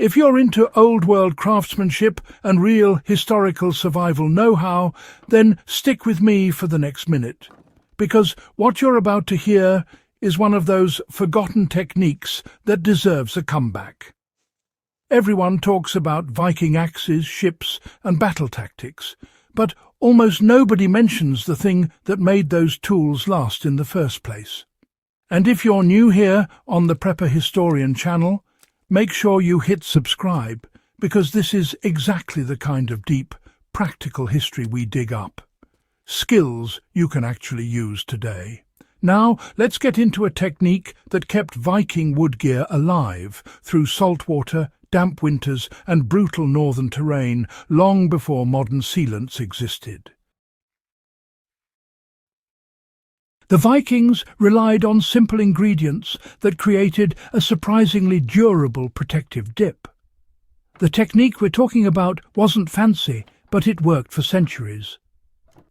If you're into old-world craftsmanship and real historical survival know-how, then stick with me for the next minute, because what you're about to hear is one of those forgotten techniques that deserves a comeback. Everyone talks about Viking axes, ships, and battle tactics, but almost nobody mentions the thing that made those tools last in the first place. And if you're new here on the Prepper Historian channel, make sure you hit subscribe, because this is exactly the kind of deep, practical history we dig up. Skills you can actually use today. Now, let's get into a technique that kept Viking wood gear alive through saltwater, damp winters and brutal northern terrain long before modern sealants existed. The Vikings relied on simple ingredients that created a surprisingly durable protective dip. The technique we're talking about wasn't fancy, but it worked for centuries.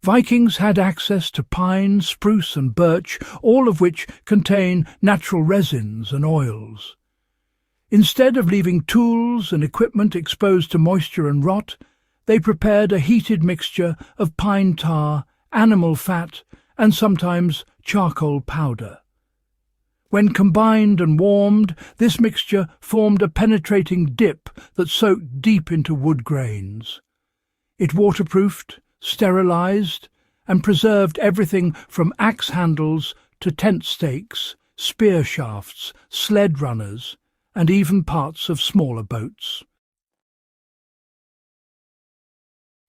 Vikings had access to pine, spruce and birch, all of which contain natural resins and oils. Instead of leaving tools and equipment exposed to moisture and rot, they prepared a heated mixture of pine tar, animal fat, and sometimes charcoal powder. When combined and warmed, this mixture formed a penetrating dip that soaked deep into wood grains. It waterproofed, sterilized, and preserved everything from axe handles to tent stakes, spear shafts, sled runners, and even parts of smaller boats.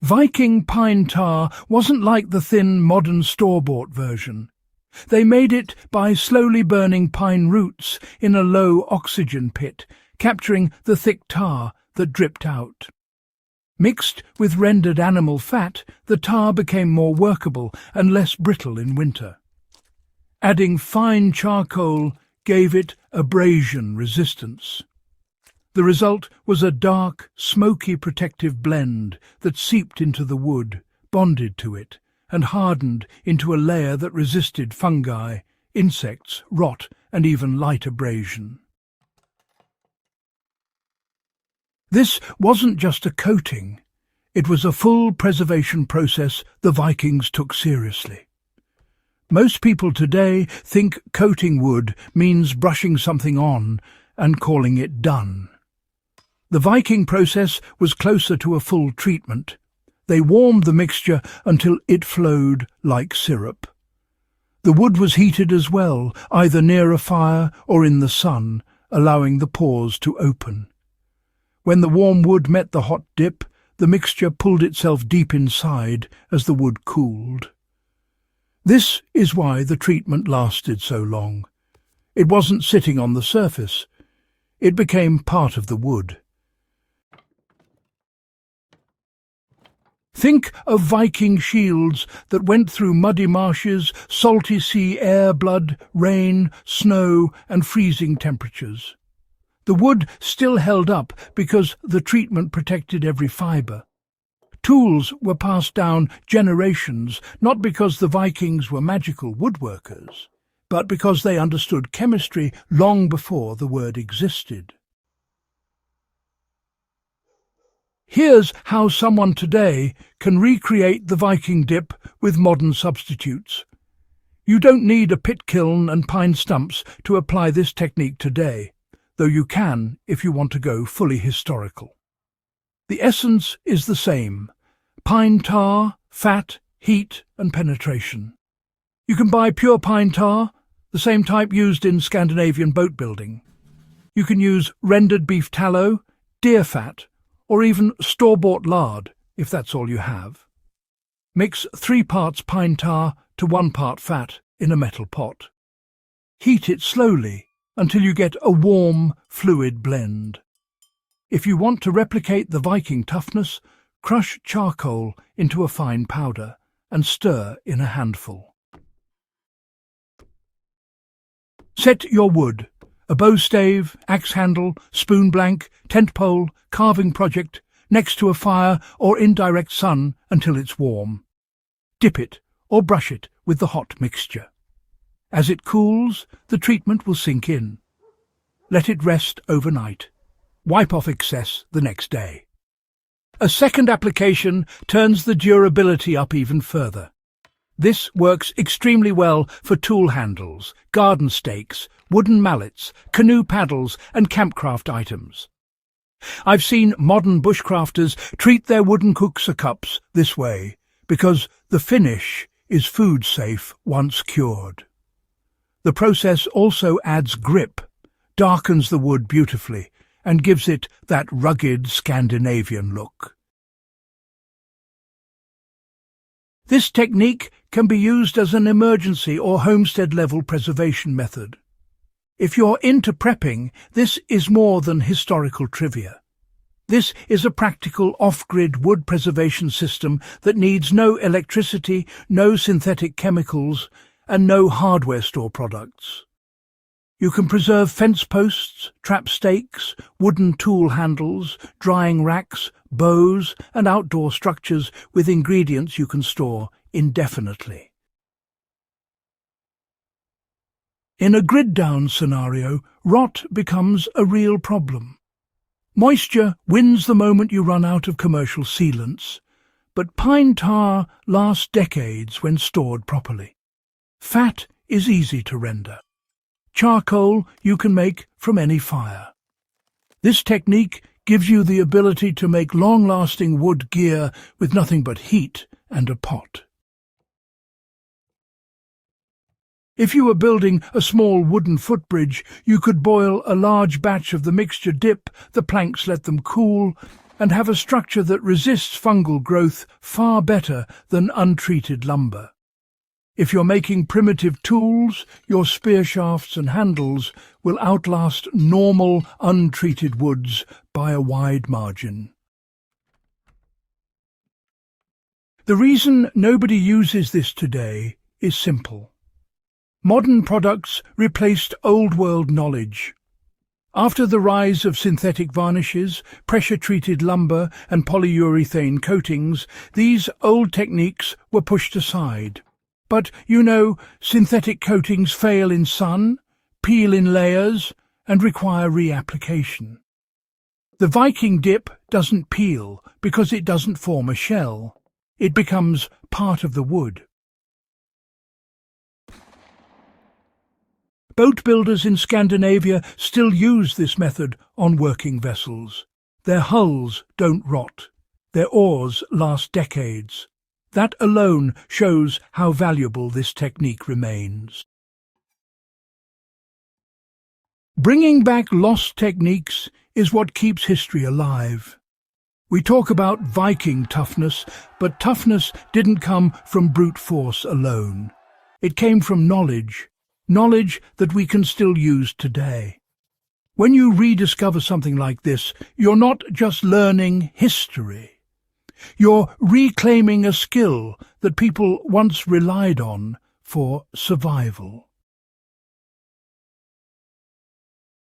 Viking pine tar wasn't like the thin modern store-bought version. They made it by slowly burning pine roots in a low oxygen pit, capturing the thick tar that dripped out. Mixed with rendered animal fat, the tar became more workable and less brittle in winter. Adding fine charcoal gave it abrasion resistance. The result was a dark, smoky protective blend that seeped into the wood, bonded to it, and hardened into a layer that resisted fungi, insects, rot, and even light abrasion. This wasn't just a coating. It was a full preservation process the Vikings took seriously. Most people today think coating wood means brushing something on and calling it done. The Viking process was closer to a full treatment. They warmed the mixture until it flowed like syrup. The wood was heated as well, either near a fire or in the sun, allowing the pores to open. When the warm wood met the hot dip, the mixture pulled itself deep inside as the wood cooled. This is why the treatment lasted so long. It wasn't sitting on the surface. It became part of the wood. Think of Viking shields that went through muddy marshes, salty sea air, blood, rain, snow, and freezing temperatures. The wood still held up because the treatment protected every fibre. Tools were passed down generations, not because the Vikings were magical woodworkers, but because they understood chemistry long before the word existed. Here's how someone today can recreate the Viking dip with modern substitutes. You don't need a pit kiln and pine stumps to apply this technique today, though you can if you want to go fully historical. The essence is the same: pine tar, fat, heat and penetration. You can buy pure pine tar, the same type used in Scandinavian boat building. You can use rendered beef tallow, deer fat, or even store-bought lard, if that's all you have. Mix 3 parts pine tar to 1 part fat in a metal pot. Heat it slowly until you get a warm, fluid blend. If you want to replicate the Viking toughness, crush charcoal into a fine powder and stir in a handful. Set your wood, a bow stave, axe handle, spoon blank, tent pole, carving project, next to a fire or in direct sun until it's warm. Dip it or brush it with the hot mixture. As it cools, the treatment will sink in. Let it rest overnight. wipe off excess the next day. A second application turns the durability up even further. This works extremely well for tool handles, garden stakes, wooden mallets, canoe paddles and campcraft items. I've seen modern bushcrafters treat their wooden cooker cups this way because the finish is food safe once cured. The process also adds grip, darkens the wood beautifully, and gives it that rugged Scandinavian look. This technique can be used as an emergency or homestead-level preservation method. If you're into prepping, this is more than historical trivia. This is a practical off-grid wood preservation system that needs no electricity, no synthetic chemicals, and no hardware store products. You can preserve fence posts, trap stakes, wooden tool handles, drying racks, bows, and outdoor structures with ingredients you can store indefinitely. In a grid-down scenario, rot becomes a real problem. Moisture wins the moment you run out of commercial sealants, but pine tar lasts decades when stored properly. Fat is easy to render. Charcoal you can make from any fire. This technique gives you the ability to make long-lasting wood gear with nothing but heat and a pot. If you were building a small wooden footbridge, you could boil a large batch of the mixture, dip the planks, let them cool, and have a structure that resists fungal growth far better than untreated lumber. If you're making primitive tools, your spear shafts and handles will outlast normal, untreated woods by a wide margin. The reason nobody uses this today is simple. Modern products replaced old-world knowledge. After the rise of synthetic varnishes, pressure-treated lumber and polyurethane coatings, these old techniques were pushed aside. But, synthetic coatings fail in sun, peel in layers, and require reapplication. The Viking dip doesn't peel because it doesn't form a shell. It becomes part of the wood. Boat builders in Scandinavia still use this method on working vessels. Their hulls don't rot. Their oars last decades. That alone shows how valuable this technique remains. Bringing back lost techniques is what keeps history alive. We talk about Viking toughness, but toughness didn't come from brute force alone. It came from knowledge that we can still use today. When you rediscover something like this, you're not just learning history. You're reclaiming a skill that people once relied on for survival.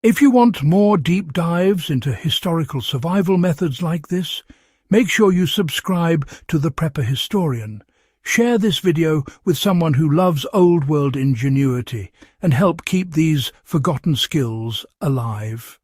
If you want more deep dives into historical survival methods like this, make sure you subscribe to The Prepper Historian. Share this video with someone who loves old-world ingenuity and help keep these forgotten skills alive.